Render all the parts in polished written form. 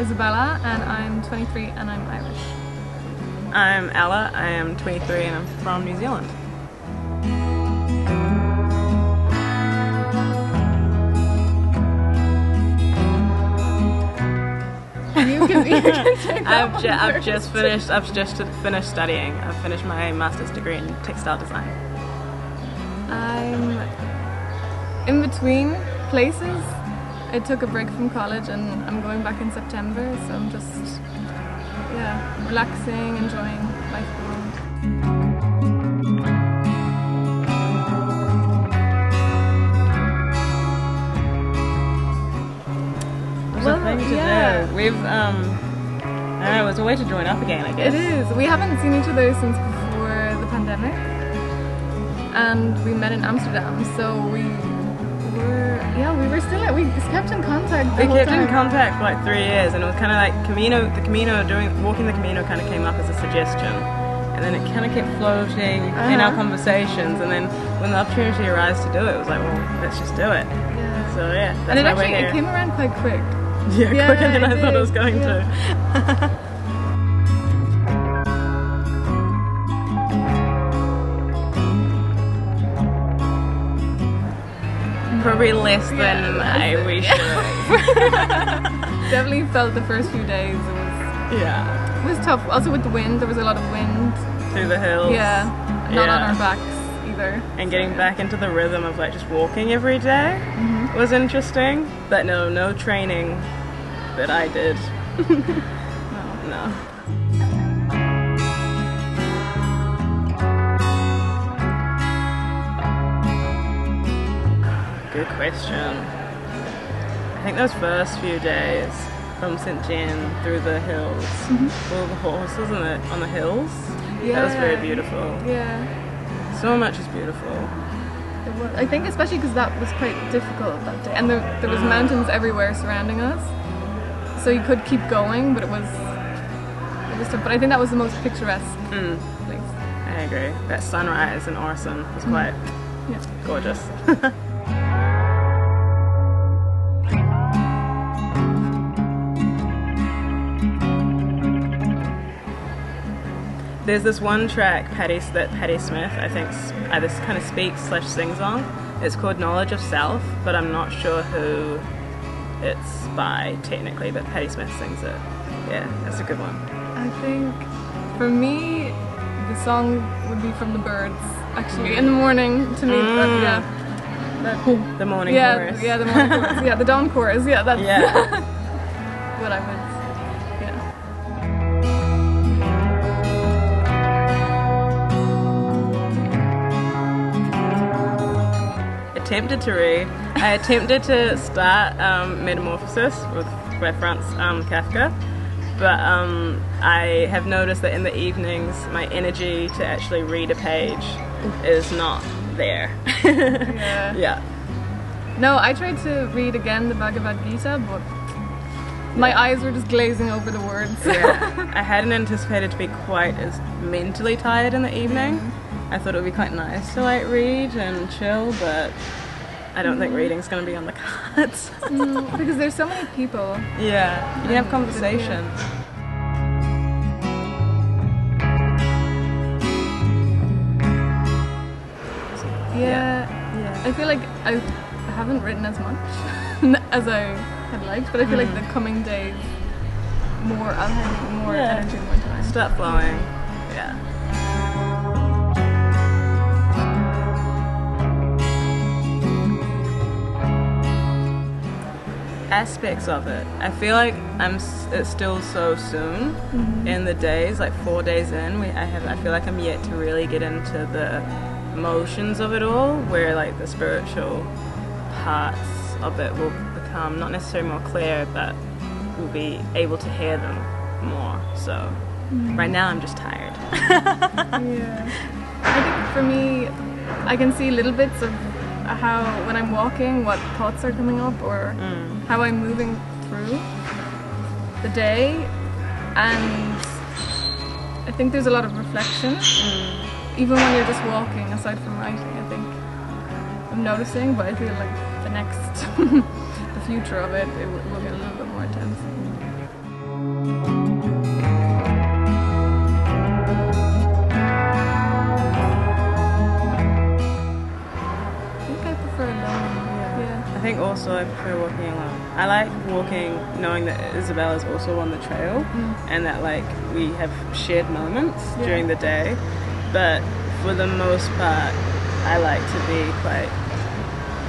Isabella and I'm 23 and I'm Irish. I'm Ella, I am 23 and I'm from New Zealand. You can take that I've just finished studying. I've finished my master's degree in textile design. I'm in between places. I took a break from college and I'm going back in September, so I'm just, relaxing, enjoying life abroad. Well, thing to do. We've, I don't know, it was a way to join up again, I guess. It is. We haven't seen each other since before the pandemic, and we met in Amsterdam, so we kept in contact the whole time. We kept in contact for like 3 years, and it was kind of like walking the Camino kind of came up as a suggestion, and then it kind of kept floating in our conversations, and then when the opportunity arose to do it, it was like, well, let's just do it. Yeah. So yeah, that's and why we're here. It came around quite quick. Yeah, quicker than I thought it was going to. Probably less than I wish. Definitely felt the first few days it was tough. Also with the wind, there was a lot of wind through the hills. Not on our backs either. And getting back into the rhythm of like just walking every day was interesting. But no training that I did. No. Good question. I think those first few days from St. Jan through the hills, all the horses on the hills, that was very beautiful. Yeah. So much is beautiful. It was, I think especially because that was quite difficult that day, and there was mountains everywhere surrounding us, so you could keep going, but it was tough. But I think that was the most picturesque place. I agree. That sunrise in Orson was quite gorgeous. There's this one track that Patti Smith, I think, either kind of speaks/sings on. It's called Knowledge of Self, but I'm not sure who it's by technically, but Patti Smith sings it. Yeah, that's a good one. I think for me, the song would be from the Birds, actually, in the morning to me. The morning chorus. Yeah, the morning chorus. Yeah, the dawn chorus. Yeah, that's what I would. I attempted to start Metamorphosis by Franz Kafka, but I have noticed that in the evenings my energy to actually read a page is not there. Yeah. No, I tried to read again the Bhagavad Gita, but my eyes were just glazing over the words. Yeah. I hadn't anticipated to be quite as mentally tired in the evening. I thought it would be quite nice to like read and chill, but I don't think reading's going to be on the cards. Because there's so many people. Yeah, you can have conversations. Yeah. I feel like I haven't written as much as I had liked, but I feel like the coming days, I'll have more energy, more time. Start flowing. Yeah. Aspects of it. I feel like it's still so soon in the days, like 4 days in. I feel like I'm yet to really get into the emotions of it all, where like the spiritual parts of it will become not necessarily more clear, but we'll be able to hear them more. So right now I'm just tired. Yeah. I think for me, I can see little bits of how when I'm walking, what thoughts are coming up, or how I'm moving through the day, and I think there's a lot of reflection, even when you're just walking, aside from writing. I think I'm noticing, but I feel like the future of it will get a little bit more intense. I think also I prefer walking alone. I like walking knowing that Isabella's also on the trail and that like we have shared moments during the day, but for the most part I like to be quite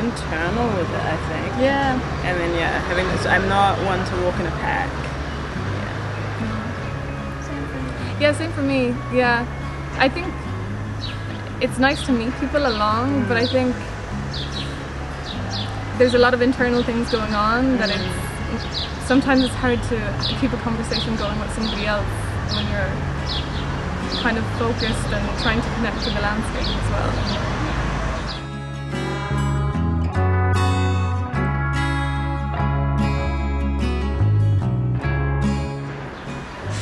internal with it, I think. Yeah. And then having this, I'm not one to walk in a pack. Yeah, same for me. Yeah. I think it's nice to meet people along, but I think there's a lot of internal things going on that sometimes it's hard to keep a conversation going with somebody else when you're kind of focused and trying to connect to the landscape as well.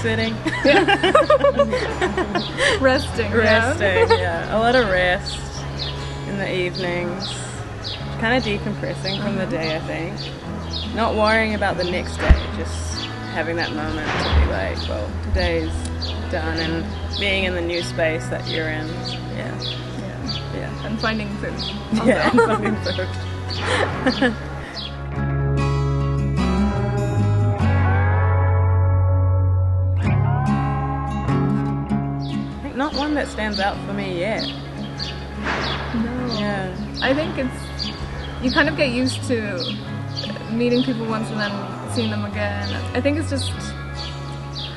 Sitting. Resting. Yeah. A lot of rest in the evenings. Kind of decompressing from the day, I think. Not worrying about the next day, just having that moment to be like, well, today's done, and being in the new space that you're in. Yeah. And finding food. Also. Yeah, and finding food. I think not one that stands out for me yet. No. Yeah. I think you kind of get used to meeting people once and then seeing them again. I think it's just,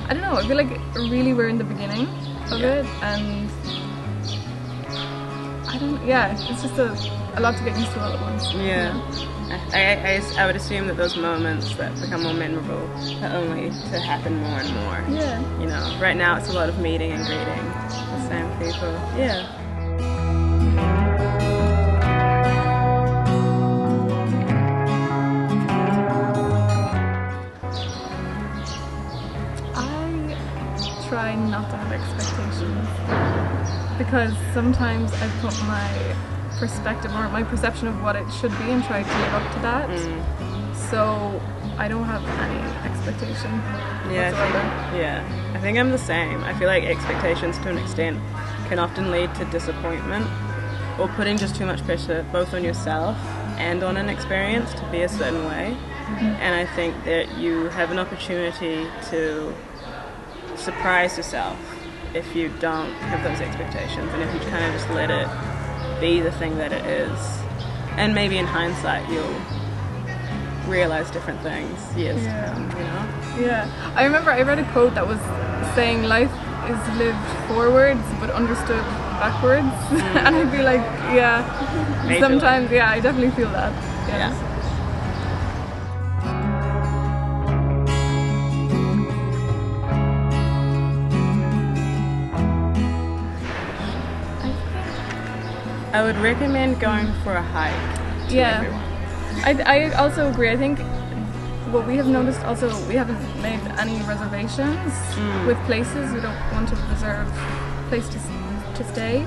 I don't know, I feel like really we're in the beginning of it, and it's just a lot to get used to all at once. Yeah. I would assume that those moments that become more memorable are only to happen more and more. Yeah. You know, right now it's a lot of meeting and greeting the same people. Yeah. Try not to have expectations, because sometimes I put my perspective or my perception of what it should be and try to live up to that. So I don't have any expectation whatsoever. I think I'm the same. I feel like expectations to an extent can often lead to disappointment or putting just too much pressure both on yourself and on an experience to be a certain way. And I think that you have an opportunity to surprise yourself if you don't have those expectations, and if you kind of just let it be the thing that it is. And maybe in hindsight you'll realize different things years to come, you know? Yeah. I remember I read a quote that was saying life is lived forwards but understood backwards. And I'd be like, sometimes, I definitely feel that. Yeah. I would recommend going for a hike to everyone. I also agree. I think what we have noticed also, we haven't made any reservations with places. We don't want to reserve a place to stay,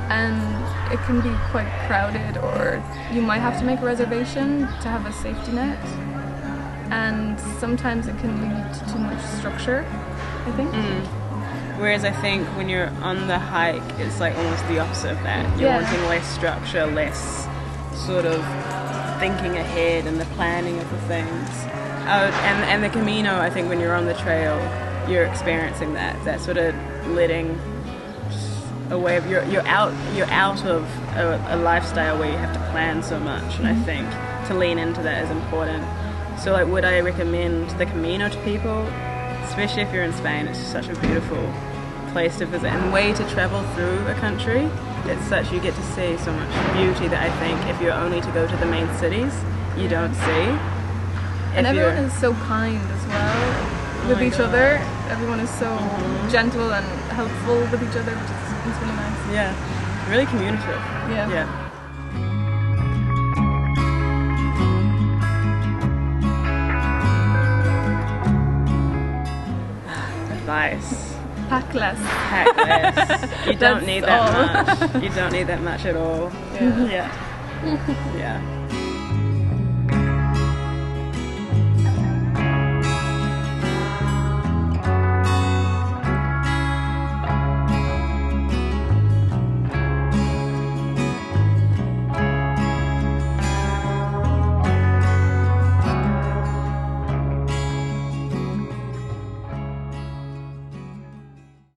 and it can be quite crowded, or you might have to make a reservation to have a safety net, and sometimes it can lead to too much structure, I think. Whereas I think when you're on the hike, it's like almost the opposite of that. You're wanting less structure, less sort of thinking ahead and the planning of the things. And the Camino, I think when you're on the trail, you're experiencing that sort of letting away of you're out of a lifestyle where you have to plan so much. And I think to lean into that is important. So like, would I recommend the Camino to people? Especially if you're in Spain, it's just such a beautiful place to visit and way to travel through a country. You get to see so much beauty that I think if you're only to go to the main cities, you don't see. And everyone is so kind as well with each other. Everyone is so gentle and helpful with each other, which is really nice. Yeah, really communicative. Yeah. Advice. Pack less. You don't need that much. You don't need that much at all. Yeah.